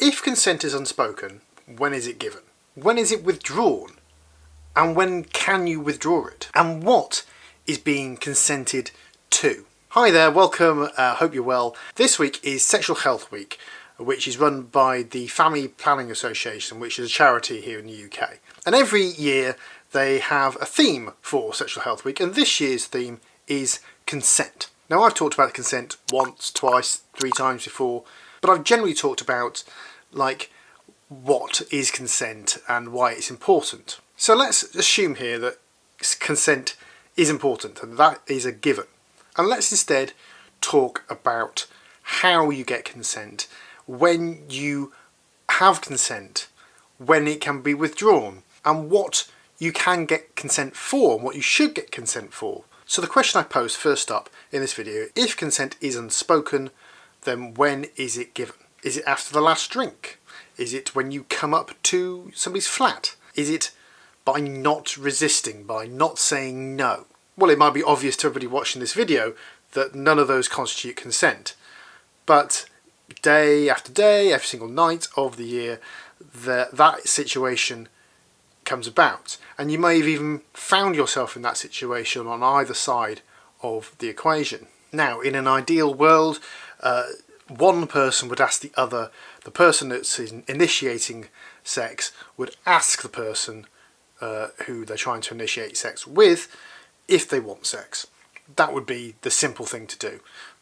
If consent is unspoken, when is it given? When is it withdrawn? And when can you withdraw it? And what is being consented to? Hi there, welcome, hope you're well. This week is Sexual Health Week, which is run by the Family Planning Association, which is a charity here in the UK. And every year they have a theme for Sexual Health Week, and this year's theme is consent. Now, I've talked about consent once, twice, 3 times before, but I've generally talked about what is consent and why it's important. So let's assume here that consent is important and that is a given. And let's instead talk about how you get consent, when you have consent, when it can be withdrawn, and what you can get consent for and what you should get consent for. So the question I pose first up in this video, if consent is unspoken, then when is it given? Is it after the last drink? Is it when you come up to somebody's flat? Is it by not resisting, by not saying no? Well, it might be obvious to everybody watching this video that none of those constitute consent. But day after day, every single night of the year, that situation comes about. And you may have even found yourself in that situation on either side of the equation. Now, in an ideal world, one person would ask the other, the person that's initiating sex would ask the person who they're trying to initiate sex with if they want sex. That would be the simple thing to do.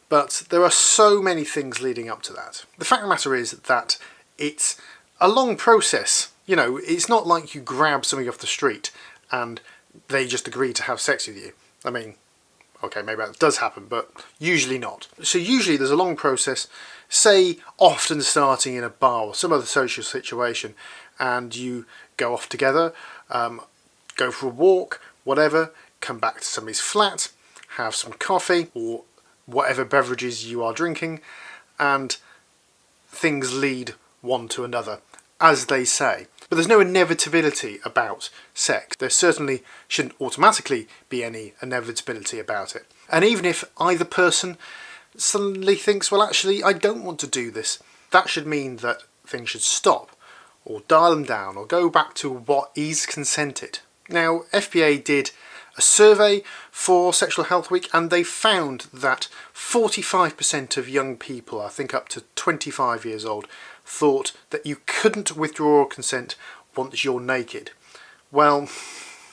But there are so many things leading up to that. The fact of the matter is that it's a long process. You know, it's not like you grab somebody off the street and they just agree to have sex with you. I mean, okay, maybe that does happen, but usually not. So usually there's a long process, say often starting in a bar or some other social situation, and you go off together, go for a walk, whatever, come back to somebody's flat, have some coffee or whatever beverages you are drinking, and things lead one to another, as they say. But there's no inevitability about sex. There certainly shouldn't automatically be any inevitability about it. And even if either person suddenly thinks, well, actually, I don't want to do this, that should mean that things should stop, or dial them down, or go back to what is consented. Now, FPA did a survey for Sexual Health Week, and they found that 45% of young people, I think up to 25 years old, thought that you couldn't withdraw consent once you're naked. Well,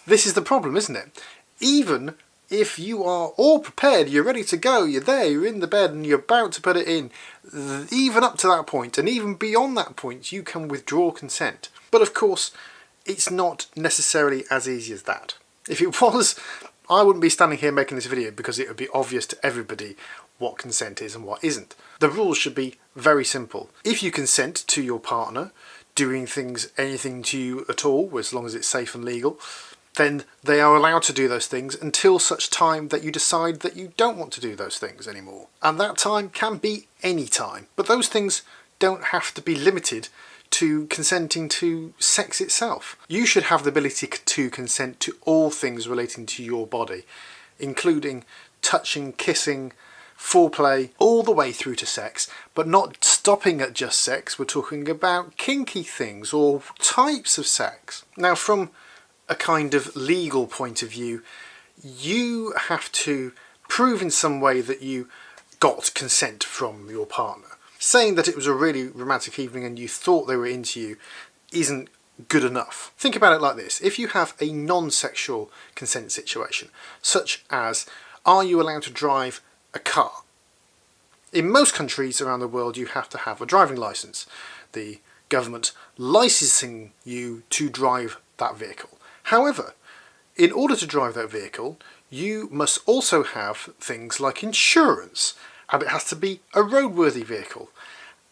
this is the problem, isn't it? Even if you are all prepared, you're ready to go, you're there, you're in the bed and you're about to put it in, even up to that point and even beyond that point you can withdraw consent. But of course, it's not necessarily as easy as that. If it was, I wouldn't be standing here making this video because it would be obvious to everybody what consent is and what isn't. The rules should be very simple. If you consent to your partner doing anything to you at all, as long as it's safe and legal, then they are allowed to do those things until such time that you decide that you don't want to do those things anymore. And that time can be any time. But those things don't have to be limited to consenting to sex itself. You should have the ability to consent to all things relating to your body, including touching, kissing, foreplay, all the way through to sex, but not stopping at just sex. We're talking about kinky things or types of sex. Now, from a kind of legal point of view, you have to prove in some way that you got consent from your partner. Saying that it was a really romantic evening and you thought they were into you isn't good enough. Think about it like this. If you have a non-sexual consent situation, such as, are you allowed to drive a car? In most countries around the world, you have to have a driving license. The government licensing you to drive that vehicle. However, in order to drive that vehicle, you must also have things like insurance, and it has to be a roadworthy vehicle,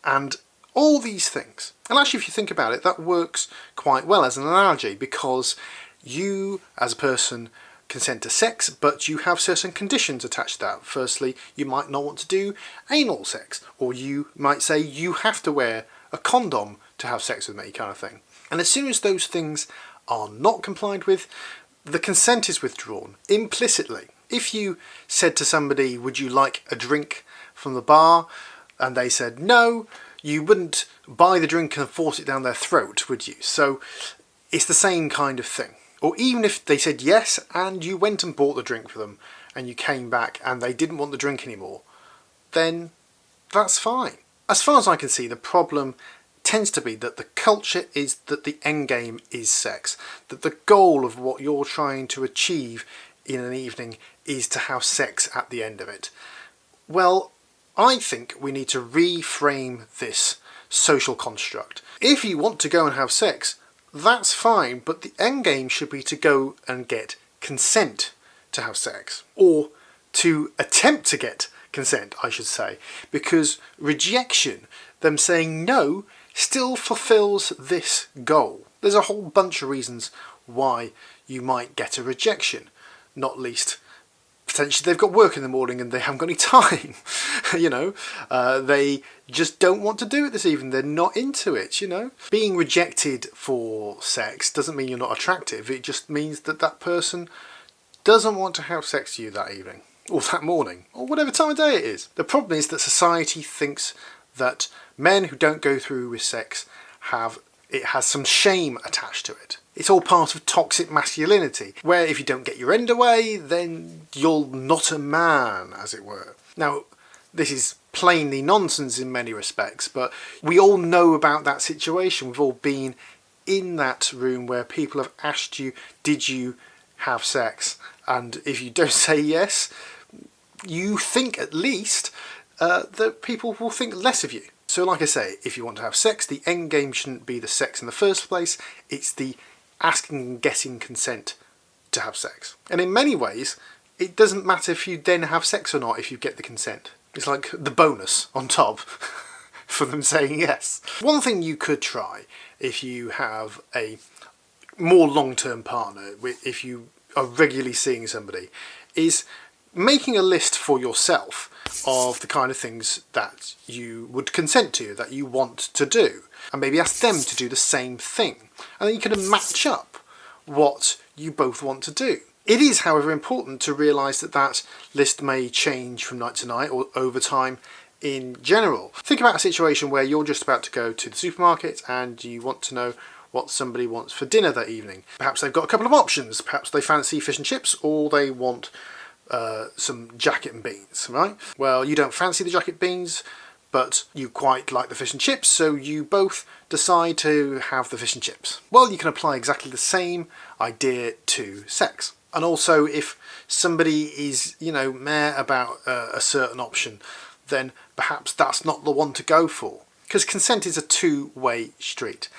and all these things. And actually, if you think about it, that works quite well as an analogy, because you, as a person, consent to sex, but you have certain conditions attached to that. Firstly, you might not want to do anal sex, or you might say you have to wear a condom to have sex with me, kind of thing. And as soon as those things are not complied with, the consent is withdrawn implicitly. If you said to somebody, would you like a drink from the bar, and they said no, You wouldn't buy the drink and force it down their throat, would you? So it's the same kind of thing. Or even if they said yes and you went and bought the drink for them and you came back and they didn't want the drink anymore, then that's fine. As far as I can see, the problem tends to be that the culture is that the end game is sex, that the goal of what you're trying to achieve in an evening is to have sex at the end of it. Well, I think we need to reframe this social construct. If you want to go and have sex, that's fine, but the end game should be to go and get consent to have sex, or to attempt to get consent, I should say, because rejection, them saying no, still fulfills this goal. There's a whole bunch of reasons why you might get a rejection, not least potentially they've got work in the morning and they haven't got any time. They just don't want to do it this evening. They're not into it, Being rejected for sex doesn't mean you're not attractive. It just means that that person doesn't want to have sex with you that evening, or that morning, or whatever time of day it is. The problem is that society thinks that men who don't go through with sex has some shame attached to it. It's all part of toxic masculinity, where if you don't get your end away, then you're not a man, as it were. Now, this is plainly nonsense in many respects, but we all know about that situation. We've all been in that room where people have asked you, did you have sex? And if you don't say yes, you think at least that people will think less of you. So like I say, if you want to have sex, the end game shouldn't be the sex in the first place. It's the asking and getting consent to have sex. And in many ways, it doesn't matter if you then have sex or not if you get the consent. It's like the bonus on top for them saying yes. One thing you could try if you have a more long-term partner, if you are regularly seeing somebody, is making a list for yourself of the kind of things that you would consent to, that you want to do, and maybe ask them to do the same thing. And then you can match up what you both want to do. It is, however, important to realise that that list may change from night to night or over time in general. Think about a situation where you're just about to go to the supermarket and you want to know what somebody wants for dinner that evening. Perhaps they've got a couple of options. Perhaps they fancy fish and chips, or they want some jacket and beans, right? Well, you don't fancy the jacket beans, but you quite like the fish and chips, so you both decide to have the fish and chips. Well, you can apply exactly the same idea to sex. And also, if somebody is, meh about a certain option, then perhaps that's not the one to go for. Because consent is a two-way street.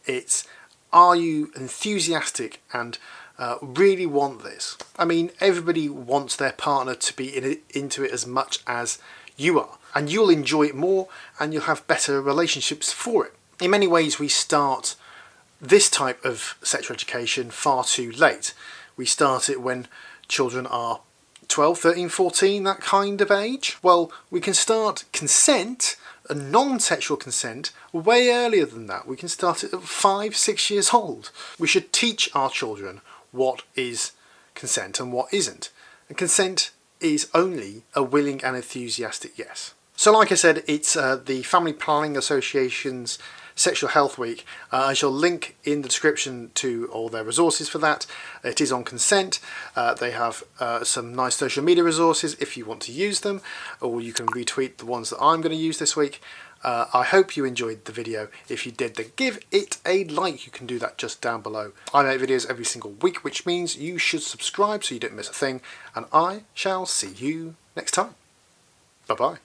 It's, are you enthusiastic and really want this? I mean, everybody wants their partner to be into it as much as you are, and you'll enjoy it more and you'll have better relationships for it. In many ways, we start this type of sexual education far too late. We start it when children are 12, 13, 14, that kind of age. Well, we can start consent, a non-sexual consent, way earlier than that. We can start it at 5, 6 years old. We should teach our children what is consent and what isn't. And consent is only a willing and enthusiastic yes. So like I said, it's the Family Planning Association's Sexual Health Week. I shall link in the description to all their resources for that. It is on consent. They have some nice social media resources if you want to use them, or you can retweet the ones that I'm going to use this week. I hope you enjoyed the video. If you did, then give it a like. You can do that just down below. I make videos every single week, which means you should subscribe so you don't miss a thing, and I shall see you next time. Bye bye.